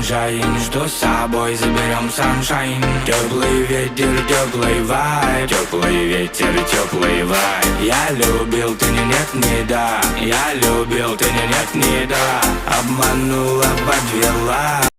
sunshine. Жду с собой, заберем sunshine. Теплый ветер, теплый вайб. Теплый ветер, теплый вайб. Я любил, ты не нет, не да. Я любил, ты не нет, не да. Обманула, подвела.